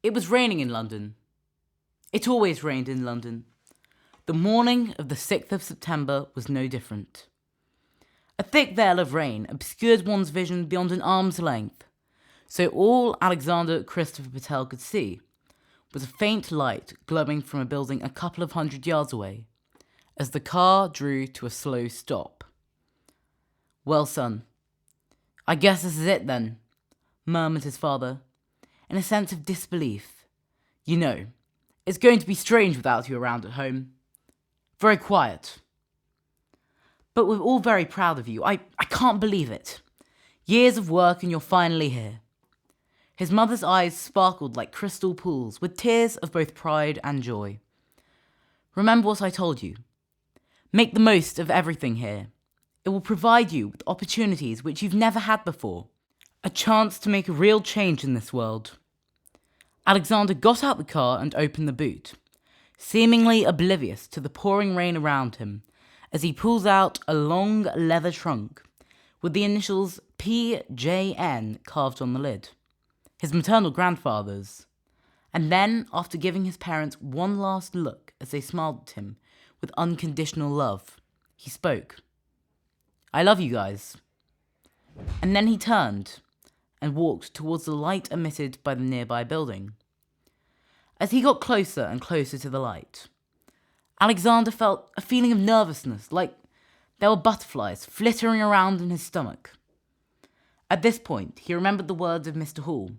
It was raining in London. It always rained in London. The morning of the 6th of September was no different. A thick veil of rain obscured one's vision beyond an arm's length, so all Alexander Christopher Patel could see was a faint light glowing from a building a couple of 100 yards away, as the car drew to a slow stop. "Well, son, I guess this is it then," murmured his father, in a sense of disbelief. "You know, it's going to be strange without you around at home. Very quiet. But we're all very proud of you. I can't believe it. Years of work and you're finally here." His mother's eyes sparkled like crystal pools, with tears of both pride and joy. "Remember what I told you. Make the most of everything here. It will provide you with opportunities which you've never had before. A chance to make a real change in this world." Alexander got out the car and opened the boot, seemingly oblivious to the pouring rain around him, as he pulls out a long leather trunk with the initials PJN carved on the lid, his maternal grandfather's. And then, after giving his parents one last look as they smiled at him with unconditional love, he spoke. "I love you guys." And then he turned and walked towards the light emitted by the nearby building. As he got closer and closer to the light, Alexander felt a feeling of nervousness, like there were butterflies flittering around in his stomach. At this point, he remembered the words of Mr. Hall,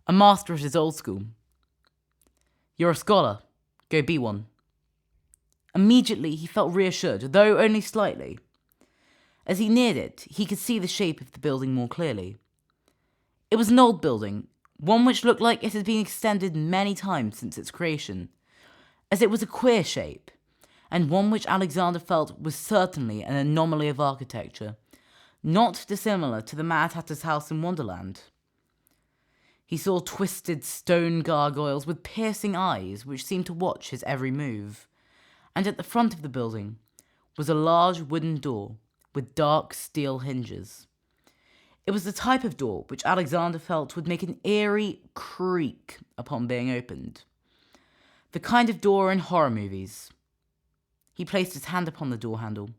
a master at his old school. "You're a scholar. Go be one." Immediately, he felt reassured, though only slightly. As he neared it, he could see the shape of the building more clearly. It was an old building, one which looked like it had been extended many times since its creation, as it was a queer shape, and one which Alexander felt was certainly an anomaly of architecture, not dissimilar to the Mad Hatter's house in Wonderland. He saw twisted stone gargoyles with piercing eyes which seemed to watch his every move, and at the front of the building was a large wooden door with dark steel hinges. It was the type of door which Alexander felt would make an eerie creak upon being opened. The kind of door in horror movies. He placed his hand upon the door handle,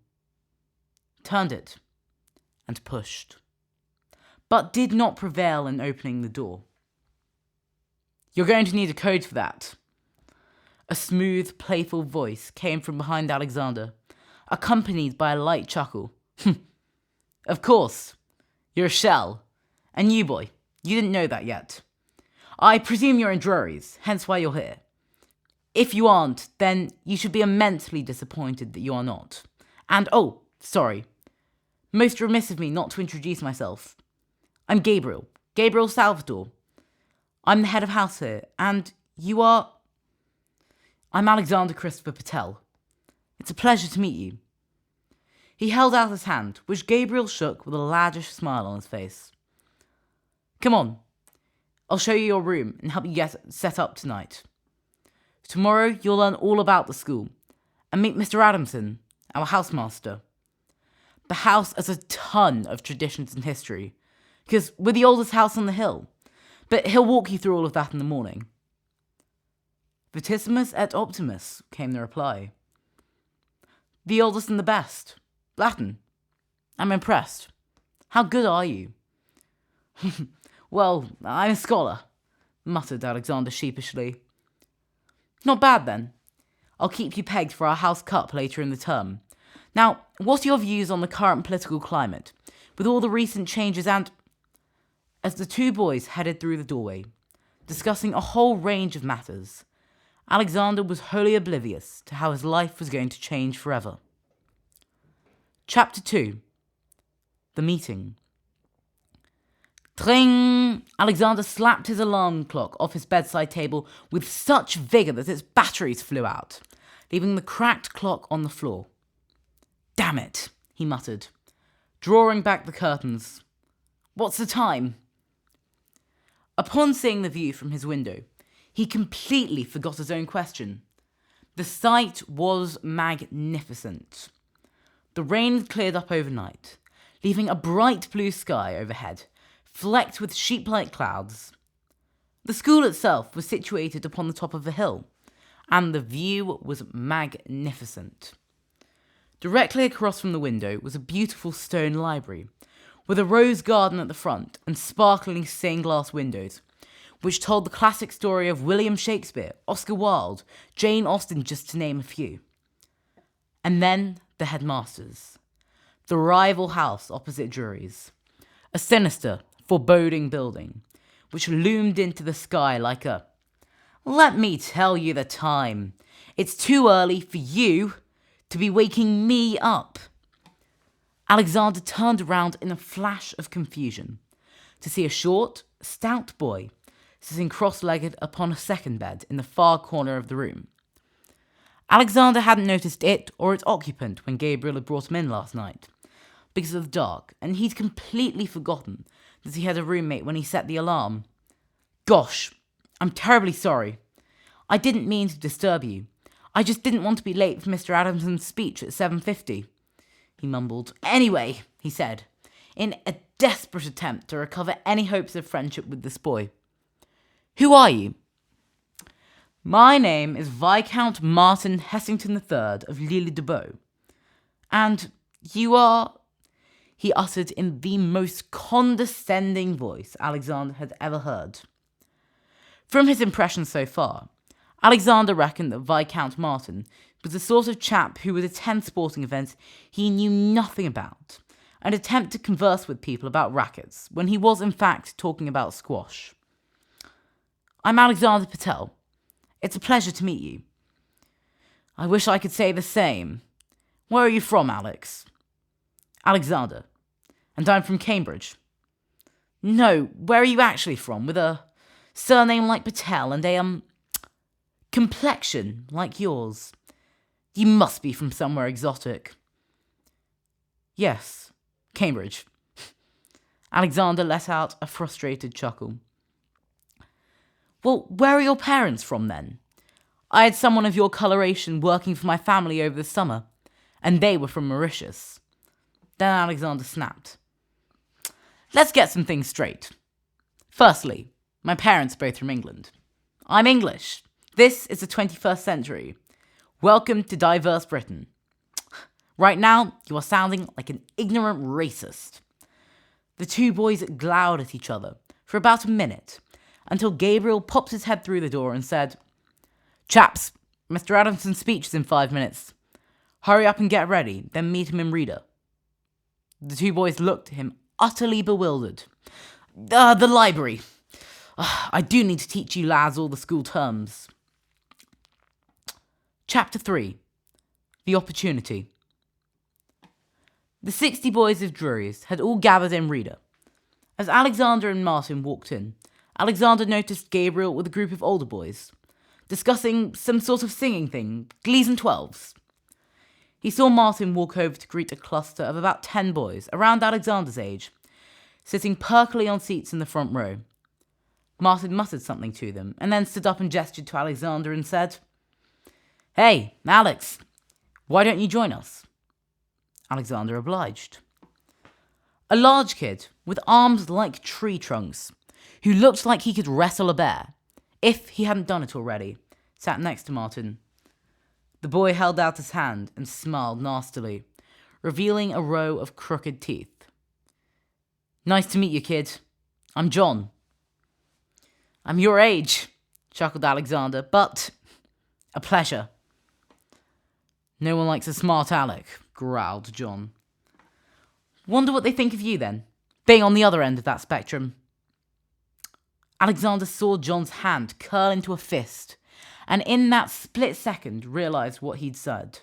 turned it, and pushed, but did not prevail in opening the door. "You're going to need a code for that." A smooth, playful voice came from behind Alexander, accompanied by a light chuckle. "Of course. You're a shell. And you, boy, you didn't know that yet. I presume you're in Drury's, hence why you're here. If you aren't, then you should be immensely disappointed that you are not. And, oh, sorry. Most remiss of me not to introduce myself. I'm Gabriel Salvador. I'm the head of house here, and you are..." "I'm Alexander Christopher Patel. It's a pleasure to meet you." He held out his hand, which Gabriel shook with a laddish smile on his face. "Come on. I'll show you your room and help you get set up tonight. Tomorrow you'll learn all about the school and meet Mr. Adamson, our housemaster. The house has a ton of traditions and history, because we're the oldest house on the hill, but he'll walk you through all of that in the morning." "Vitissimus et optimus," came the reply. "The oldest and the best. Latin. I'm impressed. How good are you?" "Well, I'm a scholar," muttered Alexander sheepishly. "Not bad, then. I'll keep you pegged for our House Cup later in the term. Now, what are your views on the current political climate, with all the recent changes and..." As the two boys headed through the doorway, discussing a whole range of matters, Alexander was wholly oblivious to how his life was going to change forever. Chapter 2. The Meeting. Tring! Alexander slapped his alarm clock off his bedside table with such vigour that its batteries flew out, leaving the cracked clock on the floor. "Damn it," he muttered, drawing back the curtains. "What's the time?" Upon seeing the view from his window, he completely forgot his own question. The sight was magnificent. The rain had cleared up overnight, leaving a bright blue sky overhead, flecked with sheep-like clouds. The school itself was situated upon the top of a hill, and the view was magnificent. Directly across from the window was a beautiful stone library, with a rose garden at the front and sparkling stained glass windows, which told the classic story of William Shakespeare, Oscar Wilde, Jane Austen, just to name a few. And then the headmaster's, the rival house opposite Drury's, a sinister, foreboding building, which loomed into the sky like a, "Let me tell you the time. It's too early for you to be waking me up." Alexander turned around in a flash of confusion to see a short, stout boy sitting cross-legged upon a second bed in the far corner of the room. Alexander hadn't noticed it or its occupant when Gabriel had brought him in last night, because of the dark, and he'd completely forgotten that he had a roommate when he set the alarm. "Gosh, I'm terribly sorry. I didn't mean to disturb you. I just didn't want to be late for Mr. Adamson's speech at 7:50, he mumbled. "Anyway," he said, in a desperate attempt to recover any hopes of friendship with this boy, "who are you?" "My name is Viscount Martin Hessington III of L'Île-de-Beau. And you are," he uttered in the most condescending voice Alexander had ever heard. From his impressions so far, Alexander reckoned that Viscount Martin was the sort of chap who would attend sporting events he knew nothing about and attempt to converse with people about rackets when he was in fact talking about squash. "I'm Alexander Patel. It's a pleasure to meet you." "I wish I could say the same. Where are you from, Alex?" "Alexander. And I'm from Cambridge." "No, where are you actually from, with a surname like Patel and a, complexion like yours? You must be from somewhere exotic." "Yes, Cambridge." Alexander let out a frustrated chuckle. "Well, where are your parents from then? I had someone of your coloration working for my family over the summer, and they were from Mauritius." Then Alexander snapped. "Let's get some things straight. Firstly, my parents are both from England. I'm English. This is the 21st century. Welcome to diverse Britain. Right now, you are sounding like an ignorant racist." The two boys glowered at each other for about a minute, until Gabriel popped his head through the door and said, "Chaps, Mr. Adamson's speech is in 5 minutes. Hurry up and get ready, then meet him in Reader." The two boys looked at him, utterly bewildered. The library. I do need to teach you lads all the school terms." Chapter 3. The Opportunity. The 60 boys of Drury's had all gathered in Reader. As Alexander and Martin walked in, Alexander noticed Gabriel with a group of older boys, discussing some sort of singing thing, Glees and Twelves. He saw Martin walk over to greet a cluster of about 10 boys, around Alexander's age, sitting perkily on seats in the front row. Martin muttered something to them, and then stood up and gestured to Alexander and said, "Hey, Alex, why don't you join us?" Alexander obliged. A large kid, with arms like tree trunks, who looked like he could wrestle a bear, if he hadn't done it already, sat next to Martin. The boy held out his hand and smiled nastily, revealing a row of crooked teeth. "Nice to meet you, kid. I'm John." "I'm your age," chuckled Alexander, "but a pleasure." "No one likes a smart Alec," growled John. "Wonder what they think of you, then, being on the other end of that spectrum." Alexander saw John's hand curl into a fist, and in that split second realized what he'd said.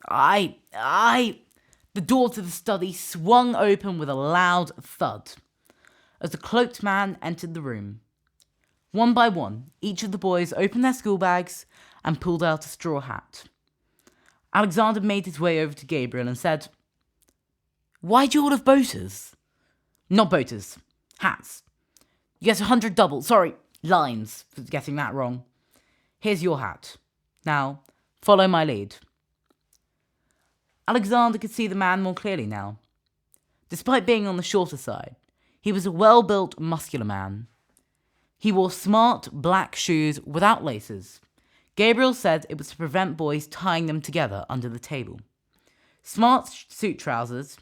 I... The door to the study swung open with a loud thud as the cloaked man entered the room. One by one, each of the boys opened their school bags and pulled out a straw hat. Alexander made his way over to Gabriel and said, "Why do you all have boaters?" "Not boaters, hats. You get 100 lines for getting that wrong. Here's your hat. Now, follow my lead." Alexander could see the man more clearly now. Despite being on the shorter side, he was a well-built, muscular man. He wore smart black shoes without laces. Gabriel said it was to prevent boys tying them together under the table. Smart suit trousers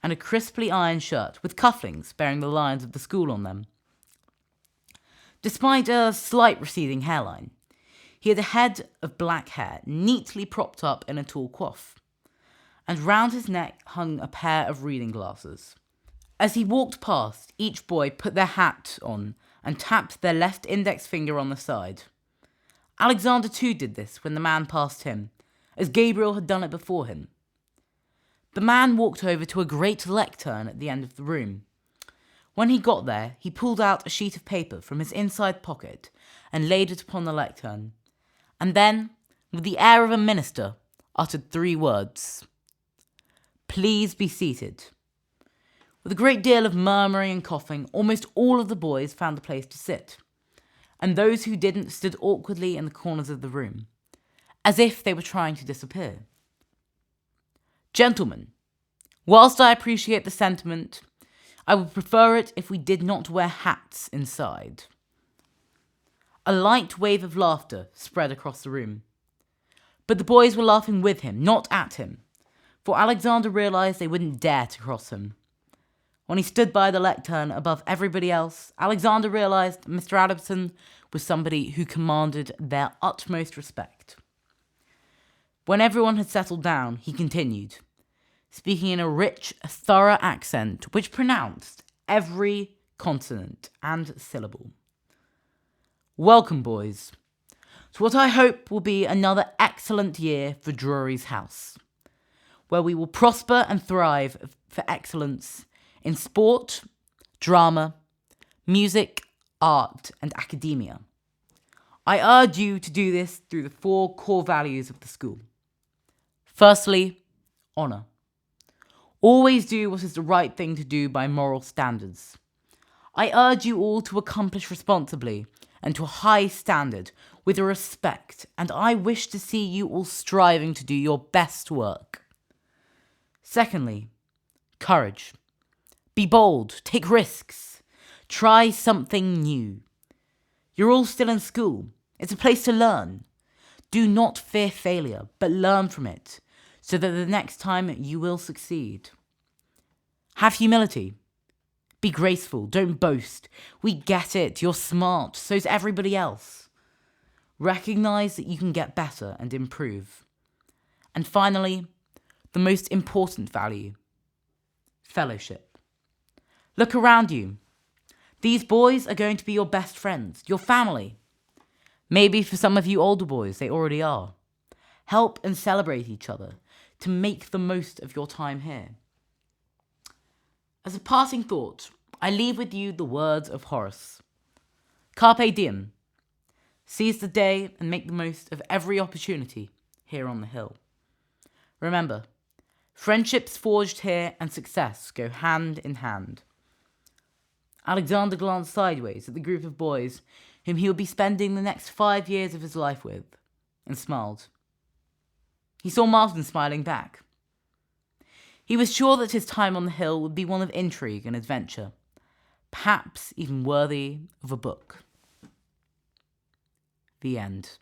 and a crisply ironed shirt with cufflinks bearing the lines of the school on them. Despite a slight receding hairline, he had a head of black hair neatly propped up in a tall coif, and round his neck hung a pair of reading glasses. As he walked past, each boy put their hat on and tapped their left index finger on the side. Alexander too did this when the man passed him, as Gabriel had done it before him. The man walked over to a great lectern at the end of the room. When he got there, he pulled out a sheet of paper from his inside pocket and laid it upon the lectern, and then, with the air of a minister, uttered 3 words. "Please be seated." With a great deal of murmuring and coughing, almost all of the boys found a place to sit, and those who didn't stood awkwardly in the corners of the room, as if they were trying to disappear. "Gentlemen, whilst I appreciate the sentiment, I would prefer it if we did not wear hats inside." A light wave of laughter spread across the room. But the boys were laughing with him, not at him, for Alexander realised they wouldn't dare to cross him. When he stood by the lectern above everybody else, Alexander realised Mr. Adamson was somebody who commanded their utmost respect. When everyone had settled down, he continued, speaking in a rich, thorough accent which pronounced every consonant and syllable. "Welcome, boys, to what I hope will be another excellent year for Drury's House, where we will prosper and thrive for excellence in sport, drama, music, art, and academia. I urge you to do this through the 4 core values of the school. Firstly, honour. Always do what is the right thing to do by moral standards. I urge you all to accomplish responsibly and to a high standard with respect, and I wish to see you all striving to do your best work. Secondly, courage. Be bold, take risks, try something new. You're all still in school. It's a place to learn. Do not fear failure, but learn from it, so that the next time you will succeed. Have humility. Be graceful, don't boast. We get it, you're smart, so's everybody else. Recognise that you can get better and improve. And finally, the most important value, fellowship. Look around you. These boys are going to be your best friends, your family. Maybe for some of you older boys, they already are. Help and celebrate each other to make the most of your time here. As a passing thought, I leave with you the words of Horace. Carpe diem. Seize the day and make the most of every opportunity here on the hill. Remember, friendships forged here and success go hand in hand. Alexander glanced sideways at the group of boys whom he would be spending the next 5 years of his life with, and smiled. He saw Martin smiling back. He was sure that his time on the hill would be one of intrigue and adventure, perhaps even worthy of a book. The end.